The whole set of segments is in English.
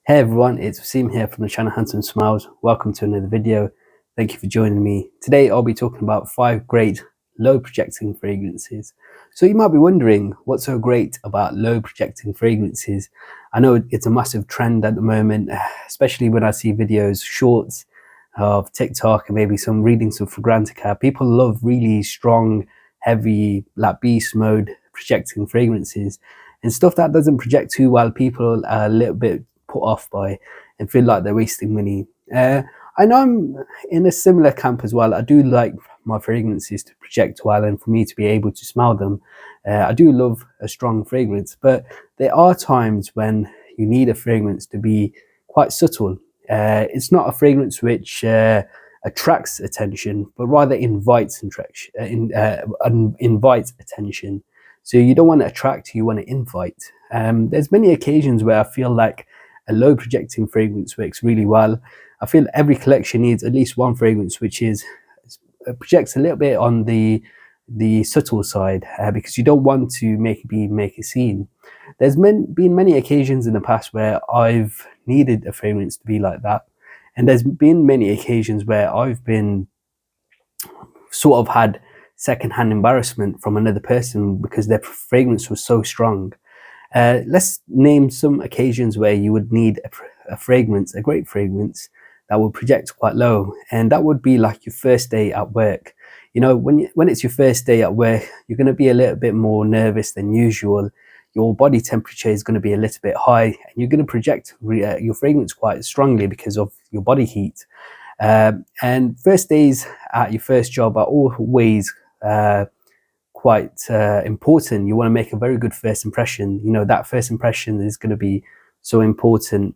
Hey everyone, it's Wasim here from the channel Handsome Smiles. Welcome to another video. Thank you for joining me. Today I'll be talking about 5 great low projecting fragrances. So you might be wondering what's so great about low projecting fragrances. I know it's a massive trend at the moment, especially when I see videos, shorts of TikTok and maybe some readings of Fragrantica. People love really strong, heavy, like beast mode projecting fragrances. And stuff that doesn't project too well, people are a little bit put off by and feel like they're wasting money. I know I'm in a similar camp as well. I do like my fragrances to project well and for me to be able to smell them. I do love a strong fragrance, but there are times when you need a fragrance to be quite subtle. It's not a fragrance which attracts attention, but rather invites invites attention. So you don't want to attract, you want to invite. There's many occasions where I feel like a low projecting fragrance works really well. I feel every collection needs at least one fragrance which is projects a little bit on the subtle side, because you don't want to make a scene. There's been many occasions in the past where I've needed a fragrance to be like that, and there's been many occasions where I've been sort of had secondhand embarrassment from another person because their fragrance was so strong. Let's name some occasions where you would need a fragrance, a great fragrance that would project quite low, and that would be like your first day at work. You know, when it's your first day at work, you're going to be a little bit more nervous than usual. Your body temperature is going to be a little bit high, and you're going to project your fragrance quite strongly because of your body heat. And first days at your first job are always quite important. You want to make a very good first impression. You know, that first impression is going to be so important,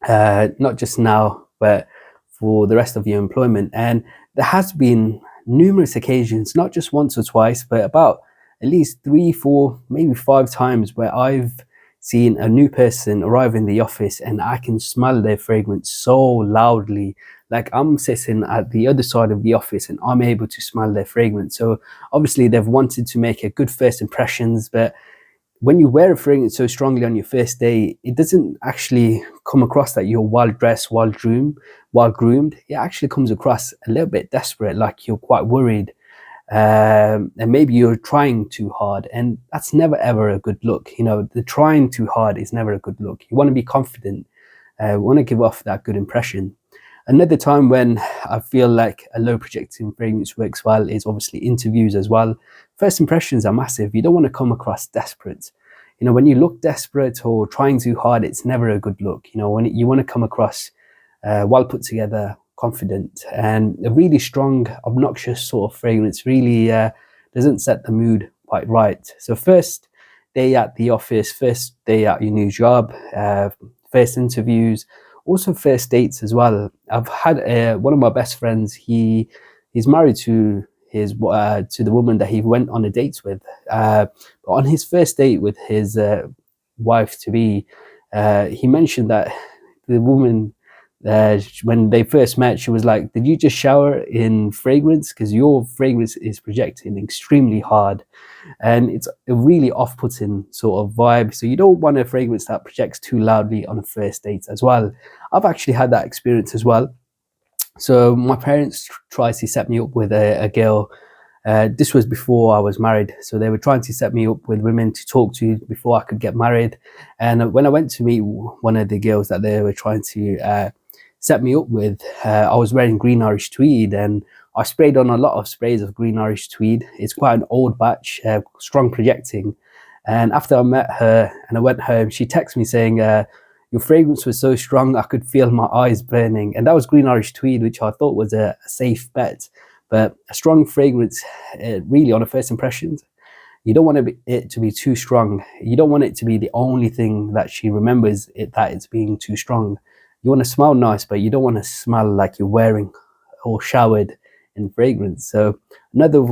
not just now, but for the rest of your employment. And there has been numerous occasions, not just once or twice, but about at least 3, 4, maybe 5 times where I've seen a new person arrive in the office and I can smell their fragrance so loudly. Like I'm sitting at the other side of the office and I'm able to smell their fragrance. So obviously they've wanted to make a good first impressions, but when you wear a fragrance so strongly on your first day, it doesn't actually come across that you're well dressed, well groomed. It actually comes across a little bit desperate, like you're quite worried, and maybe you're trying too hard, and that's never ever a good look. You know, the trying too hard is never a good look. You want to be confident, want to give off that good impression. Another time when I feel like a low projecting fragrance works well is obviously interviews as well. First impressions are massive. You don't want to come across desperate. You know, when you look desperate or trying too hard, it's never a good look. You know, when you want to come across well put together, confident, and a really strong, obnoxious sort of fragrance really doesn't set the mood quite right. So first day at the office, first day at your new job, first interviews, also first dates as well. I've had one of my best friends. He's married to to the woman that he went on a date with. But on his first date with his wife to be, he mentioned that the woman, when they first met, she was like, "Did you just shower in fragrance? Because your fragrance is projecting extremely hard." And it's a really off-putting sort of vibe. So you don't want a fragrance that projects too loudly on a first date as well. I've actually had that experience as well. So my parents tried to set me up with a girl. This was before I was married. So they were trying to set me up with women to talk to before I could get married. And when I went to meet one of the girls that they were trying to set me up with, I was wearing green Irish tweed, and I sprayed on a lot of sprays of green Irish tweed. It's quite an old batch, strong projecting. And after I met her and I went home, she texted me saying, "Your fragrance was so strong, I could feel my eyes burning." And that was green Irish tweed, which I thought was a safe bet. But a strong fragrance, really on a first impressions, you don't want it to be too strong. You don't want it to be the only thing that she remembers that it's being too strong. You want to smell nice, but you don't want to smell like you're wearing or showered in fragrance. So another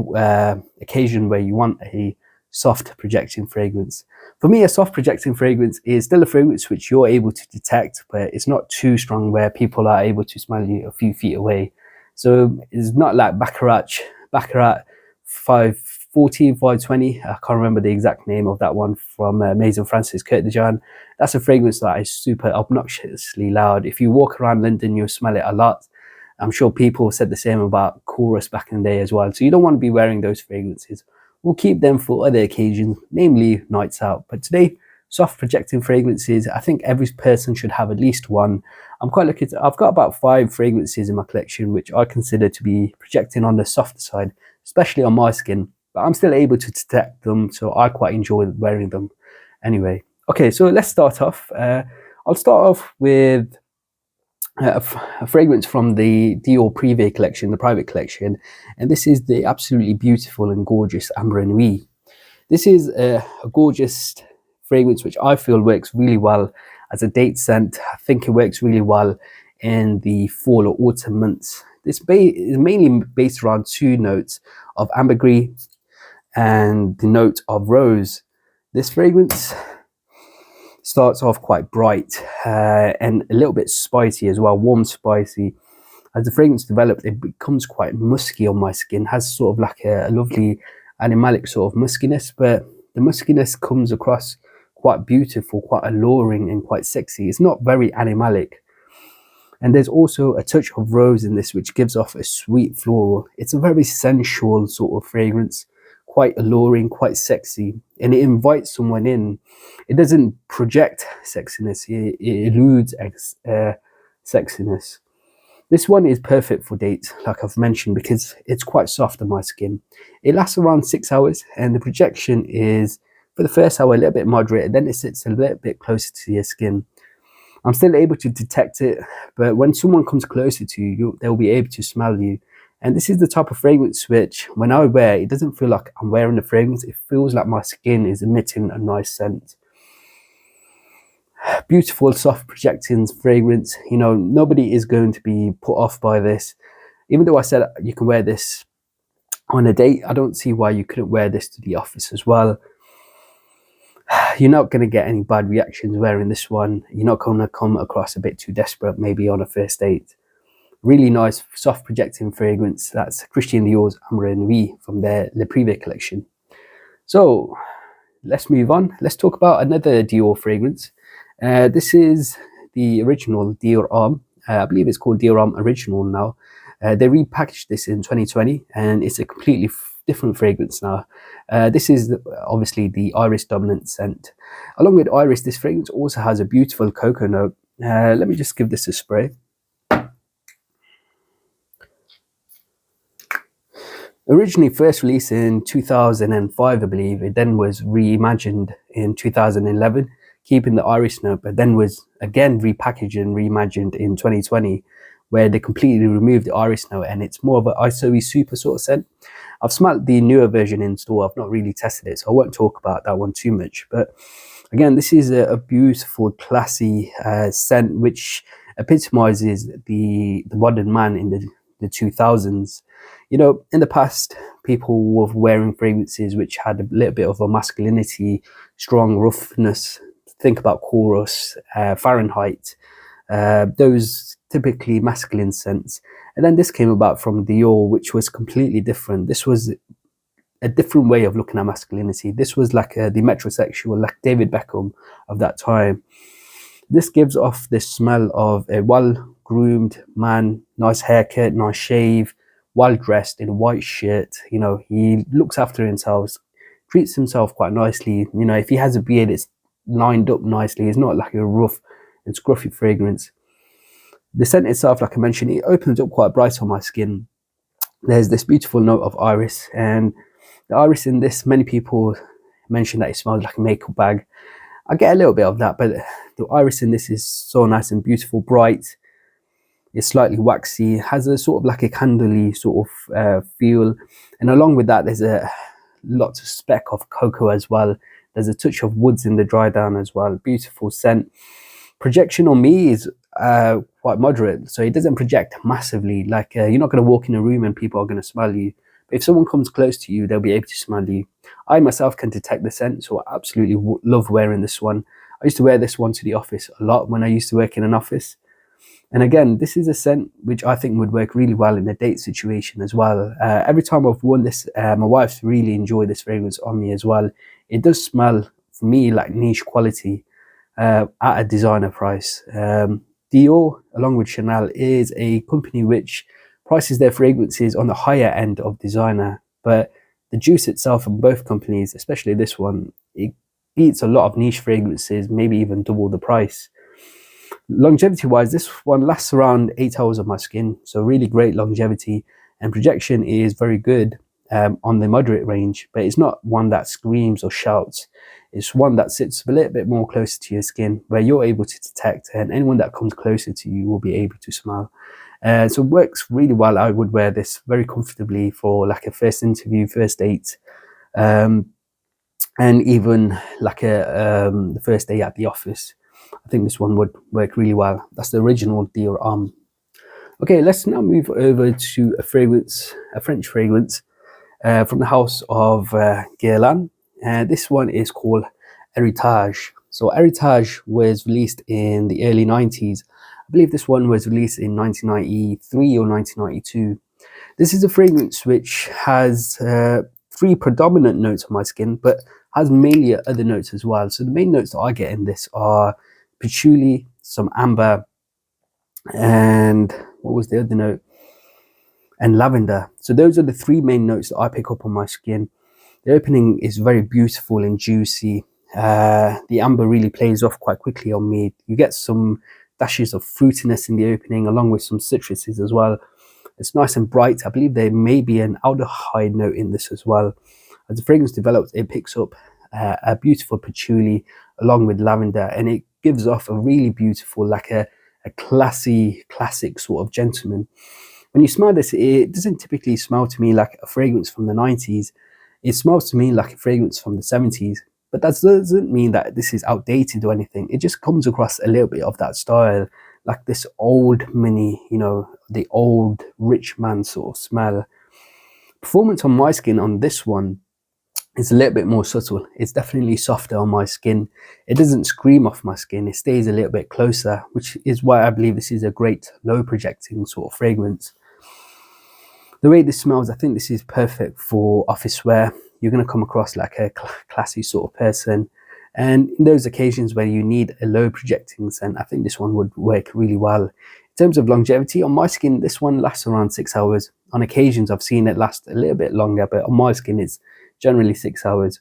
occasion where you want a soft projecting fragrance. For me, a soft projecting fragrance is still a fragrance which you're able to detect, but it's not too strong where people are able to smell you a few feet away. So it's not like Baccarat 5 14520. I can't remember the exact name of that one, from Maison Francis Kurt de Jean. That's a fragrance that is super obnoxiously loud. If you walk around London, you'll smell it a lot. I'm sure people said the same about Chorus back in the day as well. So you don't want to be wearing those fragrances. We'll keep them for other occasions, namely nights out. But today, soft projecting fragrances. I think every person should have at least one. I'm quite lucky. I've got about 5 fragrances in my collection, which I consider to be projecting on the softer side, especially on my skin. But I'm still able to detect them, so I quite enjoy wearing them. Anyway, okay, so let's start off. I'll start off with a fragrance from the Dior Privé collection, the private collection, and this is the absolutely beautiful and gorgeous Ambre Nuit. This is a gorgeous fragrance which I feel works really well as a date scent. I think it works really well in the fall or autumn months. This is mainly based around 2 notes of ambergris and the note of rose. This fragrance starts off quite bright and a little bit spicy as well, warm spicy. As the fragrance develops, it becomes quite musky on my skin, has sort of like a lovely animalic sort of muskiness, but the muskiness comes across quite beautiful, quite alluring and quite sexy. It's not very animalic. And there's also a touch of rose in this, which gives off a sweet floral. It's a very sensual sort of fragrance, quite alluring, quite sexy, and it invites someone in. It doesn't project sexiness, it eludes sexiness. This one is perfect for dates, like I've mentioned, because it's quite soft on my skin. It lasts around 6 hours, and the projection is, for the first hour, a little bit moderate, and then it sits a little bit closer to your skin. I'm still able to detect it, but when someone comes closer to you, they'll be able to smell you. And this is the type of fragrance which, when I wear, it doesn't feel like I'm wearing the fragrance. It feels like my skin is emitting a nice scent. Beautiful, soft projecting fragrance. You know, nobody is going to be put off by this. Even though I said you can wear this on a date, I don't see why you couldn't wear this to the office as well. You're not going to get any bad reactions wearing this one. You're not going to come across a bit too desperate maybe on a first date. Really nice, soft projecting fragrance. That's Christian Dior's Ambre Nuit from their Le Privé collection. So let's move on. Let's talk about another Dior fragrance. This is the original Dior Homme. I believe it's called Dior Homme Original now. They repackaged this in 2020, and it's a completely different fragrance now. This is obviously the iris dominant scent. Along with iris, this fragrance also has a beautiful cocoa note. Let me just give this a spray. Originally first released in 2005, I believe. It then was reimagined in 2011, keeping the iris note, but then was again repackaged and reimagined in 2020, where they completely removed the iris note, and it's more of an ISO super sort of scent. I've smelled the newer version in store. I've not really tested it, so I won't talk about that one too much. But again, this is a beautiful, classy scent, which epitomizes the modern man in the 2000s. You know, in the past, people were wearing fragrances which had a little bit of a masculinity, strong roughness. Think about Chorus, Fahrenheit, those typically masculine scents. And then this came about from Dior, which was completely different. This was a different way of looking at masculinity. This was like the metrosexual, like David Beckham of that time. This gives off this smell of a well-groomed man, nice haircut, nice shave, well-dressed in a white shirt. You know, he looks after himself, treats himself quite nicely. You know, if he has a beard, it's lined up nicely. It's not like a rough and scruffy fragrance. The scent itself, like I mentioned, it opens up quite bright on my skin. There's this beautiful note of iris, and the iris in this, many people mention that it smells like a makeup bag. I get a little bit of that, but the iris in this is so nice and beautiful, bright. It's slightly waxy, has a sort of like a candle-y sort of feel, and along with that, there's a lot of speck of cocoa as well. There's a touch of woods in the dry down as well. Beautiful scent. Projection on me is quite moderate, so it doesn't project massively. Like you're not going to walk in a room and people are going to smell you. But if someone comes close to you, they'll be able to smell you. I myself can detect the scent, so I absolutely love wearing this one. I used to wear this one to the office a lot when I used to work in an office. And again, this is a scent which I think would work really well in a date situation as well. Every time I've worn this, my wife's really enjoyed this fragrance on me as well. It does smell, for me, like niche quality at a designer price. Dior, along with Chanel, is a company which prices their fragrances on the higher end of designer, but the juice itself from both companies, especially this one, it beats a lot of niche fragrances, maybe even double the price. Longevity wise, this one lasts around 8 hours on my skin, so really great longevity, and projection is very good on the moderate range, but it's not one that screams or shouts. It's one that sits a little bit more closer to your skin, where you're able to detect, and anyone that comes closer to you will be able to smell. So it works really well. I would wear this very comfortably for like a first interview, first date, and even like the first day at the office. I think this one would work really well. That's the original Dior Homme. Okay, let's now move over to a fragrance, a French fragrance from the house of Guerlain. This one is called Heritage. So Heritage was released in the early 90s. I believe this one was released in 1993 or 1992. This is a fragrance which has three predominant notes on my skin, but has mainly other notes as well. So the main notes that I get in this are patchouli, some amber, and what was the other note? And lavender. So those are the three main notes that I pick up on my skin. The opening is very beautiful and juicy. The amber really plays off quite quickly on me. You get some dashes of fruitiness in the opening, along with some citruses as well. It's nice and bright. I believe there may be an aldehyde note in this as well. As the fragrance develops, it picks up a beautiful patchouli along with lavender, and it gives off a really beautiful, like a classic sort of gentleman. When you smell this, it doesn't typically smell to me like a fragrance from the 90s. It smells to me like a fragrance from the 70s. But that doesn't mean that this is outdated or anything. It just comes across a little bit of that style, like this old mini, you know, the old rich man sort of smell. Performance on my skin on this one is a little bit more subtle. It's definitely softer on my skin. It doesn't scream off my skin. It stays a little bit closer, which is why I believe this is a great low projecting sort of fragrance. The way this smells, I think this is perfect for office wear. You're going to come across like a classy sort of person. And in those occasions where you need a low projecting scent, I think this one would work really well. In terms of longevity, on my skin, this one lasts around 6 hours. On occasions, I've seen it last a little bit longer, but on my skin, it's generally 6 hours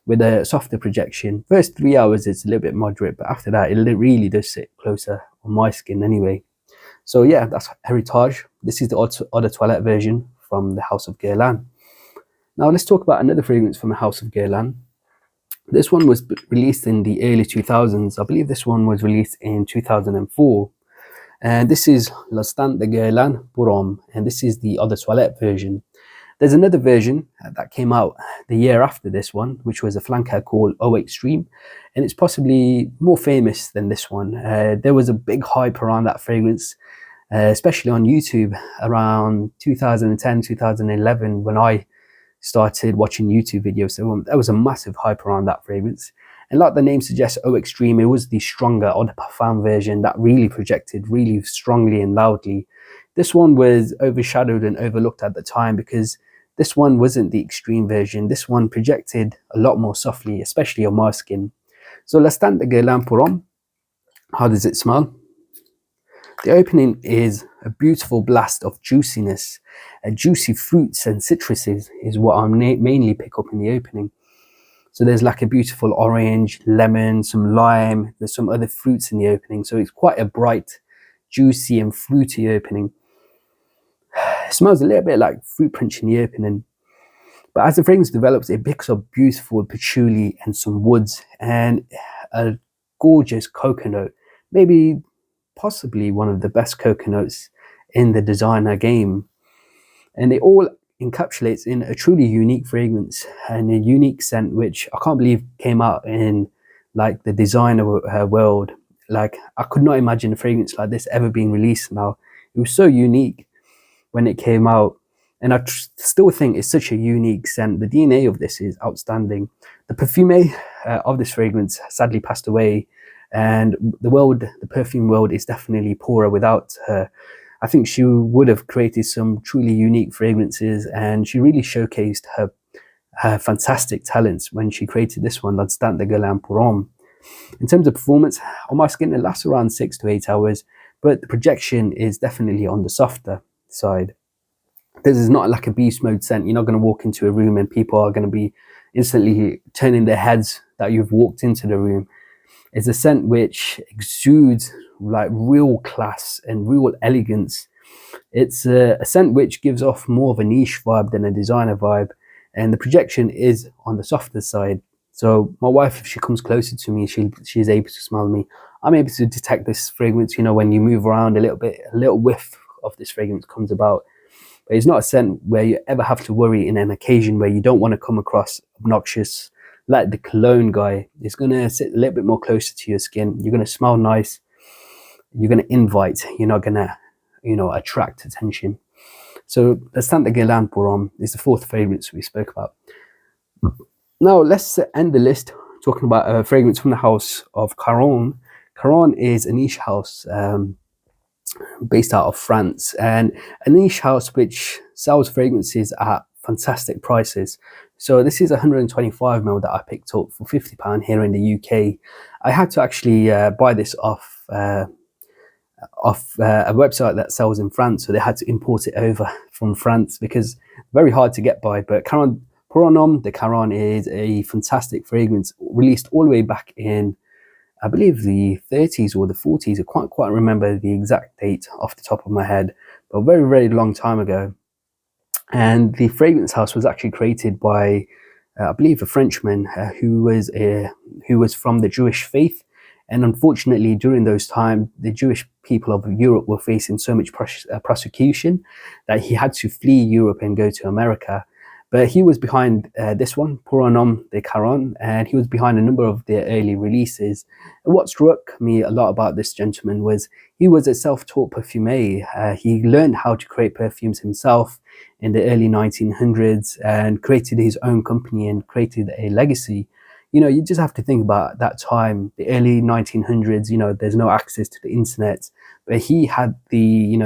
with a softer projection. First 3 hours, it's a little bit moderate, but after that, it really does sit closer on my skin anyway. So yeah, that's Heritage. This is the Eau de Toilette version from the House of Guerlain. Now let's talk about another fragrance from the House of Guerlain. This one was released in the early 2000s. I believe this one was released in 2004. And this is L'Instant de Guerlain pour Homme, and this is the Eau de Toilette version. There's another version that came out the year after this one, which was a flanker called Eau Extreme, and it's possibly more famous than this one. There was a big hype around that fragrance, especially on YouTube around 2010, 2011, when I started watching YouTube videos. So there was a massive hype around that fragrance. And like the name suggests, Eau Extreme, it was the stronger Eau de Parfum version that really projected really strongly and loudly. This one was overshadowed and overlooked at the time because this one wasn't the extreme version. This one projected a lot more softly, especially on my skin. So L'Instant de Guerlain pour Homme. How does it smell? The opening is a beautiful blast of juiciness. Juicy fruits and citruses is what I mainly pick up in the opening. So there's like a beautiful orange, lemon, some lime. There's some other fruits in the opening. So it's quite a bright, juicy and fruity opening. It smells a little bit like fruit punch in the opening. But as the fragrance develops, it picks up beautiful patchouli and some woods and a gorgeous coconut. Maybe possibly one of the best coconuts in the designer game. And it all encapsulates in a truly unique fragrance and a unique scent, which I can't believe came out in like the designer world. Like I could not imagine a fragrance like this ever being released now. It was so unique when it came out, and I still think it's such a unique scent. The DNA of this is outstanding. The perfume of this fragrance sadly passed away and the perfume world is definitely poorer without her. I think she would have created some truly unique fragrances, and she really showcased her fantastic talents when she created this one, Untitled Guerlain pour Homme. In terms of performance, on my skin, it lasts around 6 to 8 hours, but the projection is definitely on the softer side. This is not like a beast mode scent. You're not going to walk into a room and people are going to be instantly turning their heads that you've walked into the room. It's a scent which exudes like real class and real elegance. It's a scent which gives off more of a niche vibe than a designer vibe, and the projection is on the softer side. So my wife, if she comes closer to me, she's able to smell me. I'm able to detect this fragrance. You know, when you move around a little bit, a little whiff of this fragrance comes about. But it's not a scent where you ever have to worry in an occasion where you don't want to come across obnoxious. Like the cologne guy, it's going to sit a little bit more closer to your skin. You're going to smell nice. You're going to invite. You're not going to, attract attention. So the Untitled Guerlain pour Homme is the fourth fragrance we spoke about. Now let's end the list talking about a fragrance from the house of Caron. Caron is a niche house based out of France, and a niche house which sells fragrances at fantastic prices. So this is 125ml that I picked up for £50 here in the UK. I had to actually buy this off a website that sells in France, so they had to import it over from France because very hard to get by. But Caron pour Homme de Caron is a fantastic fragrance, released all the way back in, I believe, the 30s or the 40s. I can't quite remember the exact date off the top of my head, but a very, very long time ago. And the fragrance house was actually created by, I believe, a Frenchman who was from the Jewish faith. And unfortunately, during those times, the Jewish people of Europe were facing so much persecution that he had to flee Europe and go to America. But he was behind this one, Pour Homme de Caron, and he was behind a number of their early releases. And what struck me a lot about this gentleman was he was a self-taught perfumer. He learned how to create perfumes himself in the early 1900s and created his own company and created a legacy. You just have to think about that time, the early 1900s. There's no access to the internet, but he had the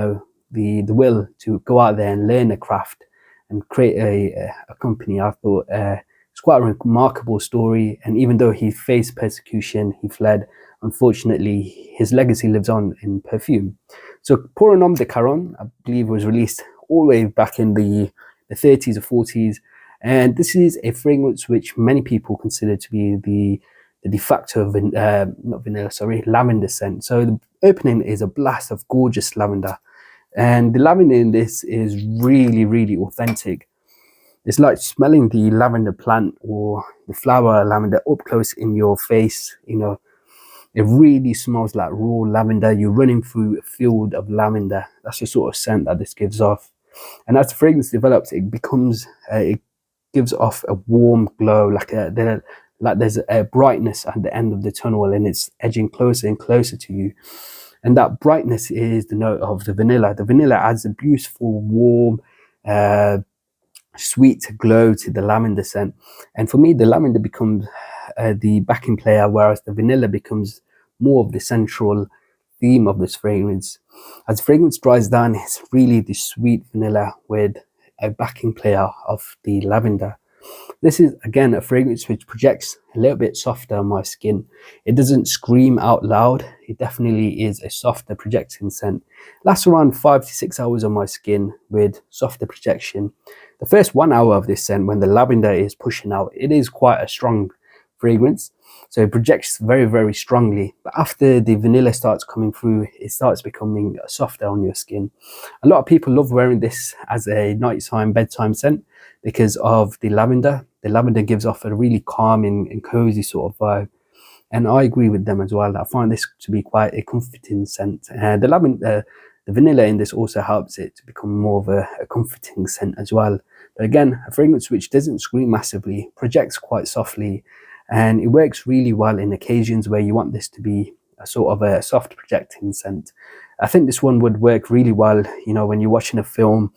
will to go out there and learn a craft and create a company. I thought it's quite a remarkable story. And even though he faced persecution, he fled. Unfortunately, his legacy lives on in perfume. So Pour Homme de Caron, I believe, was released all the way back in the 30s or 40s. And this is a fragrance which many people consider to be the de facto lavender scent. So the opening is a blast of gorgeous lavender. And the lavender in this is really, really authentic. It's like smelling the lavender plant or the flower lavender up close in your face. It really smells like raw lavender. You're running through a field of lavender. That's the sort of scent that this gives off. And as the fragrance develops, it gives off a warm glow, like there's a brightness at the end of the tunnel, and it's edging closer and closer to you. And that brightness is the note of the vanilla. The vanilla adds a beautiful, warm, sweet glow to the lavender scent. And for me, the lavender becomes the backing player, whereas the vanilla becomes more of the central theme of this fragrance. As the fragrance dries down, it's really the sweet vanilla with a backing player of the lavender. This is, again, a fragrance which projects a little bit softer on my skin. It doesn't scream out loud. It definitely is a softer projecting scent. Lasts around 5 to 6 hours on my skin with softer projection. The first 1 hour of this scent, when the lavender is pushing out, it is quite a strong fragrance. So it projects very, very strongly. But after the vanilla starts coming through, it starts becoming softer on your skin. A lot of people love wearing this as a nighttime, bedtime scent because of the lavender. The lavender gives off a really calming and cozy sort of vibe. And I agree with them as well. I find this to be quite a comforting scent. The vanilla in this also helps it to become more of a comforting scent as well. But again, a fragrance which doesn't scream massively, projects quite softly, and it works really well in occasions where you want this to be a sort of a soft projecting scent. I think this one would work really well, when you're watching a film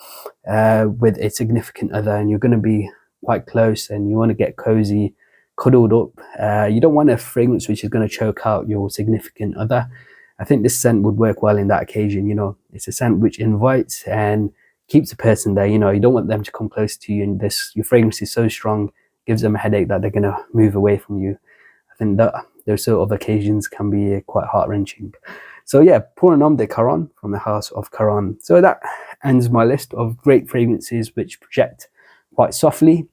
with a significant other and you're going to be quite close and you want to get cozy, cuddled up. You don't want a fragrance which is going to choke out your significant other. I think this scent would work well in that occasion. You know, it's a scent which invites and keeps the person there. You know, you don't want them to come close to you, and your fragrance is so strong, gives them a headache that they're going to move away from you. I think that those sort of occasions can be quite heart-wrenching. So yeah, Pour un Homme de Caron from the house of Caron. So that ends my list of great fragrances which project quite softly.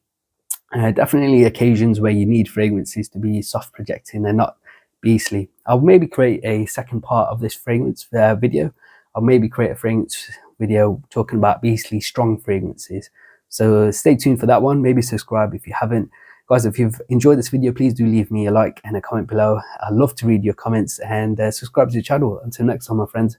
Definitely occasions where you need fragrances to be soft projecting and not beastly. I'll maybe create a second part of this fragrance video. I'll maybe create a fragrance video talking about beastly strong fragrances. So stay tuned for that one. Maybe subscribe if you haven't. Guys, if you've enjoyed this video, please do leave me a like and a comment below. I'd love to read your comments, and subscribe to the channel. Until next time, my friends.